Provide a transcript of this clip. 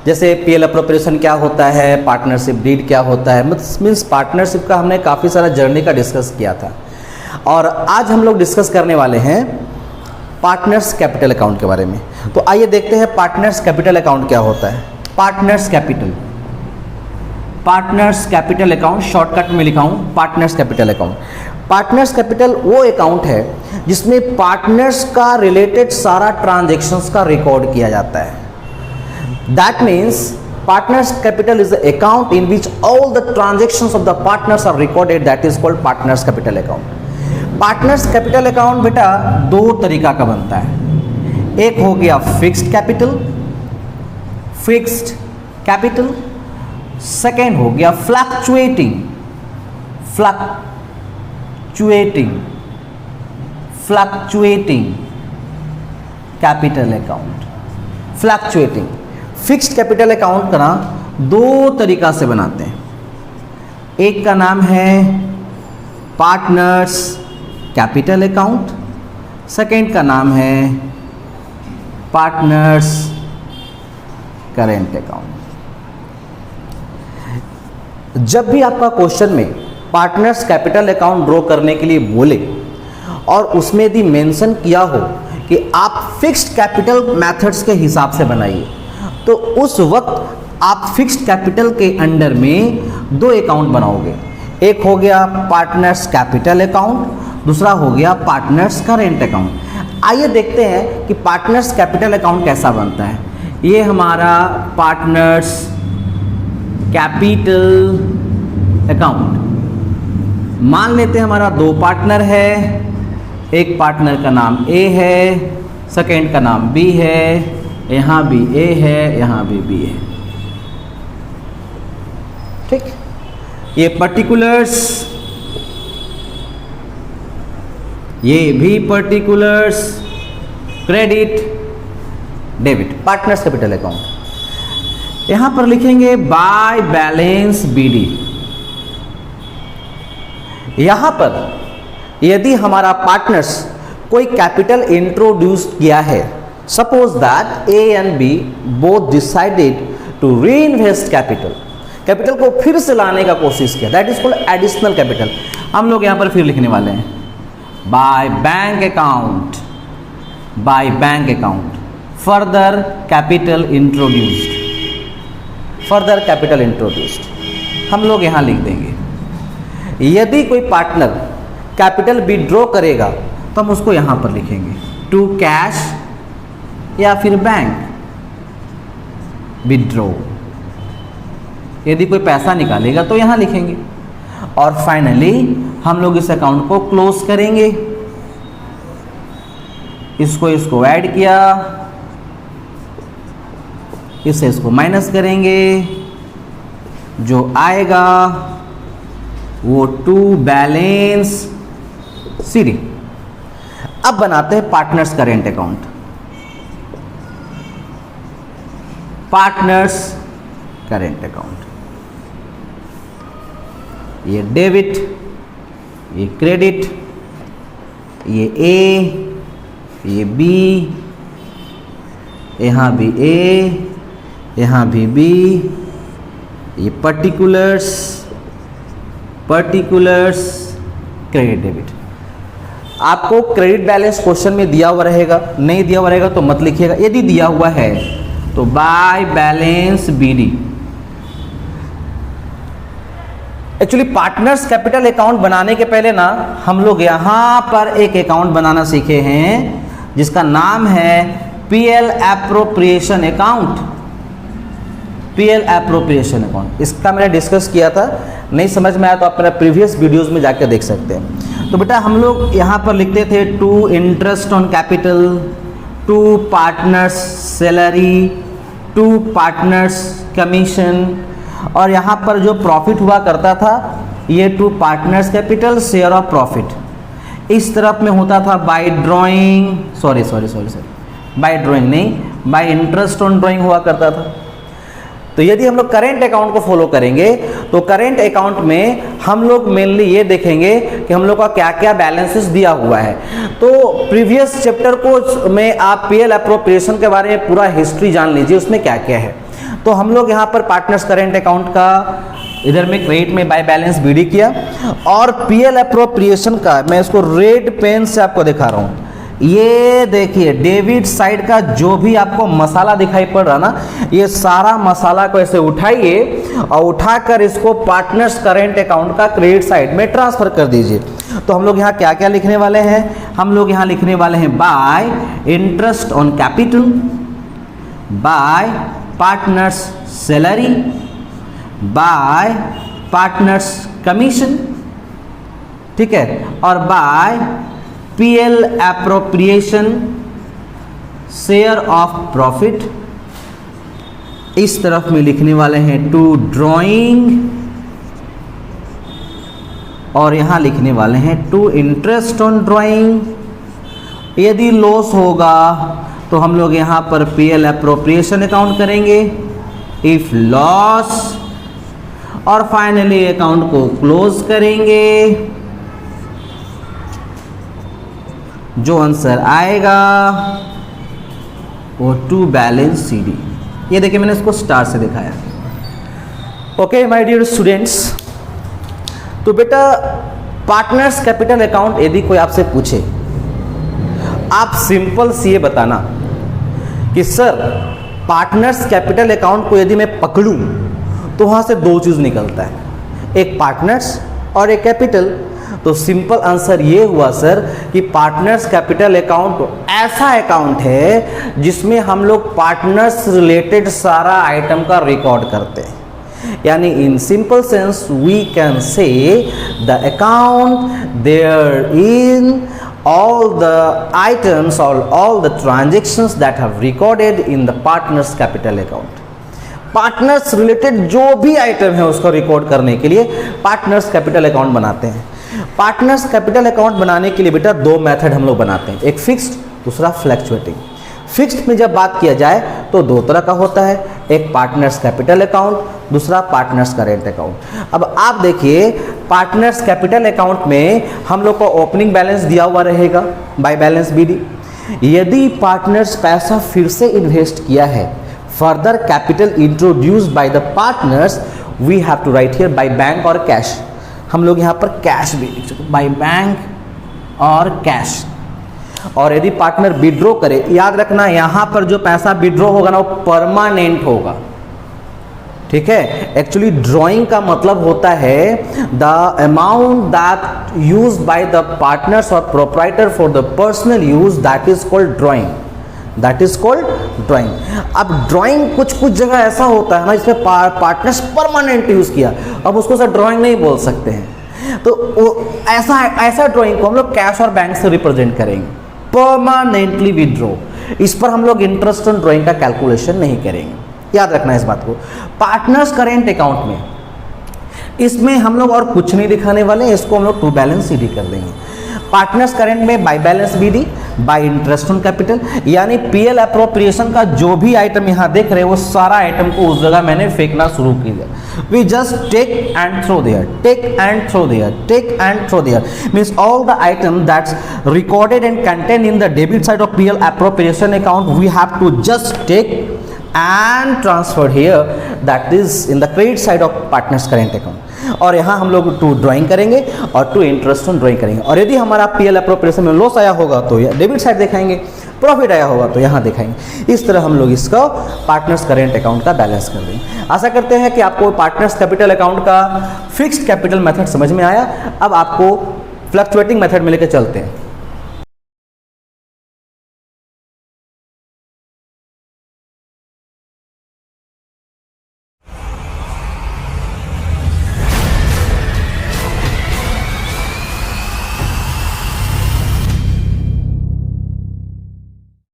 जैसे PL appropriation क्या होता है, पार्टनरशिप डीड क्या होता है, मीन्स पार्टनरशिप का हमने काफ़ी सारा जर्नी का डिस्कस किया था। और आज हम लोग डिस्कस करने वाले हैं पार्टनर्स कैपिटल अकाउंट के बारे में। तो आइए देखते हैं पार्टनर्स कैपिटल अकाउंट क्या होता है। पार्टनर्स कैपिटल अकाउंट, शॉर्टकट में लिखा हूँ partners capital account. Partners capital वो अकाउंट है जिसमें पार्टनर्स का रिलेटेड सारा ट्रांजैक्शंस का रिकॉर्ड किया जाता है। That means partners capital is the account in which all the transactions of the partners are recorded. That is called partners capital account. Partners capital account बेटा दो तरीका का बनता है। एक हो गया फिक्स्ड कैपिटल, सेकेंड हो गया fluctuating capital account. Fluctuating fixed capital account का ना दो तरीका से बनाते हैं। एक का नाम है पार्टनर्स कैपिटल अकाउंट, सेकेंड का नाम है पार्टनर्स करेंट अकाउंट। जब भी आपका क्वेश्चन में पार्टनर्स कैपिटल अकाउंट ड्रॉ करने के लिए बोले और उसमें यदि मेंशन किया हो कि आप फिक्स्ड कैपिटल मेथड्स के हिसाब से बनाइए, तो उस वक्त आप फिक्स्ड कैपिटल के अंडर में दो अकाउंट बनाओगे। एक हो गया पार्टनर्स कैपिटल अकाउंट, दूसरा हो गया पार्टनर्स करेंट अकाउंट। आइए देखते हैं कि पार्टनर्स कैपिटल अकाउंट कैसा बनता है। ये हमारा पार्टनर्स कैपिटल अकाउंट, मान लेते हैं हमारा दो पार्टनर है, एक पार्टनर का नाम ए है, सेकेंड का नाम बी है, यहाँ भी ए है, यहाँ भी बी है। ठीक, ये पर्टिकुलर्स, ये भी particulars, credit debit, partners capital account. यहां पर लिखेंगे बाय बैलेंस बीडी। यहां पर यदि हमारा पार्टनर्स कोई कैपिटल इंट्रोड्यूस किया है, suppose that A and B both decided to reinvest capital को फिर से लाने का कोशिश किया, that is called additional capital. हम लोग यहां पर फिर लिखने वाले हैं by bank account further capital introduced, हम लोग यहां लिख देंगे। यदि कोई पार्टनर कैपिटल विड्रॉ करेगा तो हम उसको यहां पर लिखेंगे टू कैश या फिर बैंक विड्रॉ। यदि कोई पैसा निकालेगा तो यहां लिखेंगे। और फाइनली हम लोग इस अकाउंट को क्लोज करेंगे। इसको ऐड किया, इसको माइनस करेंगे, जो आएगा वो टू बैलेंस सीडी। अब बनाते हैं partners current account. Partners current account, ये डेबिट, ये क्रेडिट, ये ए, ये बी, यहाँ भी ए, यहाँ भी बी, ये पर्टिकुलर्स, क्रेडिट डेबिट। आपको क्रेडिट बैलेंस क्वेश्चन में दिया हुआ रहेगा, नहीं दिया हुआ रहेगा तो मत लिखिएगा। यदि दिया हुआ है तो by balance BD. Actually partners capital account बनाने के पहले ना हम लोग यहां पर एक अकाउंट बनाना सीखे हैं जिसका नाम है पीएल एप्रोप्रिएशन अकाउंट। इसका मैंने डिस्कस किया था, नहीं समझ में आया तो आप मेरा प्रीवियस वीडियोस में जाकर देख सकते हैं। तो बेटा हम लोग यहाँ पर लिखते थे to interest on capital, to partners salary, to partners commission, और यहाँ पर जो प्रॉफिट हुआ करता था ये to partners capital share of profit. इस तरफ में होता था बाय ड्राइंग, बाय ड्राइंग नहीं, बाय इंटरेस्ट ऑन ड्राइंग हुआ करता था। तो यदि हम लोग करेंट अकाउंट को फॉलो करेंगे तो करेंट अकाउंट में हम लोग मेनली ये देखेंगे कि हम लोग का क्या क्या बैलेंसेस दिया हुआ है। तो प्रीवियस चैप्टर को में आप पीएल एप्रोप्रिएशन के बारे में पूरा हिस्ट्री जान लीजिए उसमें क्या क्या है। तो हम लोग यहाँ पर पार्टनर्स करेंट अकाउंट का इधर में क्रेडिट में बाय बैलेंस बीडी किया, और पीएल अप्रोप्रिएशन का मैं इसको रेड पेन से आपको दिखा रहा हूँ। ये देखिए डेबिट साइड का जो भी आपको मसाला दिखाई पड़ रहा ना, ये सारा मसाला को ऐसे उठाइए और उठाकर इसको पार्टनर्स करेंट अकाउंट का क्रेडिट साइड में ट्रांसफर कर दीजिए। तो हम लोग यहाँ क्या क्या लिखने वाले हैं, हम लोग यहाँ लिखने वाले हैं by interest on capital, by partners salary, by partners commission, ठीक है, और by PL appropriation share of profit. इस तरफ में लिखने वाले हैं टू ड्राइंग, और यहां लिखने वाले हैं टू इंटरेस्ट ऑन ड्राइंग। यदि लॉस होगा तो हम लोग यहां पर पीएल एप्रोप्रिएशन अकाउंट करेंगे, इफ लॉस, और फाइनली अकाउंट को क्लोज करेंगे। जो आंसर आएगा वो टू बैलेंस सीडी। ये देखिए मैंने इसको स्टार से दिखाया। ओके माय डियर स्टूडेंट्स, तो बेटा पार्टनर्स कैपिटल अकाउंट यदि कोई आपसे पूछे, आप सिंपल सी ये बताना कि सर पार्टनर्स कैपिटल अकाउंट को यदि मैं पकड़ूं तो वहां से दो चीज निकलता है, एक पार्टनर्स और एक कैपिटल। तो सिंपल आंसर ये हुआ सर कि पार्टनर्स कैपिटल अकाउंट ऐसा अकाउंट है जिसमें हम लोग पार्टनर्स रिलेटेड सारा आइटम का रिकॉर्ड करते हैं। यानी in simple sense we can say the account there in all the items or all the transactions that have recorded in the partners capital account। Partners related जो भी item है उसको record करने के लिए पार्टनर्स कैपिटल अकाउंट बनाते हैं। Partners capital account बनाने के लिए बेटा दो मेथड हम लोग बनाते हैं, एक फिक्स्ड, दूसरा फ्लक्चुएटिंग। फिक्स्ड में जब बात किया जाए तो दो तरह का होता है, एक पार्टनर्स कैपिटल अकाउंट, दूसरा पार्टनर्स करेंट अकाउंट। अब आप देखिए पार्टनर्स कैपिटल अकाउंट में हम लोग को ओपनिंग बैलेंस दिया हुआ रहेगा बाय बैलेंस बीडी। यदि पार्टनर्स पैसा फिर से इन्वेस्ट किया है, further capital introduced by the partners, we have to write here by bank और कैश। हम लोग यहाँ पर कैश भी लिख सकते, बाय बैंक और कैश। और यदि पार्टनर विड्रॉ करे, याद रखना यहाँ पर जो पैसा विड्रॉ होगा ना वो परमानेंट होगा, ठीक है। एक्चुअली ड्राइंग का मतलब होता है the amount that use by the partners और proprietor for the personal use, that is called drawing, that is called drawing. अब ड्राइंग कुछ कुछ जगह ऐसा होता है ना जिसमें पार्टनर्स परमानेंट यूज किया, अब उसको सर ड्राइंग नहीं बोल सकते हैं। तो ऐसा ड्राइंग को हम लोग कैश और बैंक से रिप्रेजेंट करेंगे, परमानेंटली विड्रॉ। इस पर हम लोग इंटरेस्ट ऑन ड्राइंग का कैलकुलेशन नहीं करेंगे, याद रखना इस बात को। पार्टनर्स करेंट अकाउंट में इसमें हम लोग और कुछ नहीं दिखाने वाले हैं, इसको हम लोग टू बैलेंस सीडी कर देंगे। पार्टनर्स करेंट में by balance BD, by interest on capital, यानी पीएल अप्रोप्रिएशन का जो भी आइटम यहाँ देख रहे हैं वो सारा आइटम को उस जगह मैंने फेंकना शुरू किया। We just take and throw there, take and throw there, take and throw there, means all the item that's recorded and contain in the debit side of PL appropriation account, we have to just take and transferred here, that is in the credit side of partners current account। और यहाँ हम लोग to drawing करेंगे और to interest on drawing करेंगे। और यदि हमारा पीएल अप्रोप्रिएशन में लॉस आया होगा तो डेबिट साइड दिखाएंगे, प्रॉफिट आया होगा तो यहाँ दिखाएंगे। इस तरह हम लोग इसका पार्टनर्स करेंट अकाउंट का बैलेंस कर देंगे। आशा करते हैं कि आपको पार्टनर्स कैपिटल अकाउंट का फिक्स्ड कैपिटल मेथड समझ में आया। अब आपको फ्लक्चुएटिंग मेथड में लेकर चलते हैं।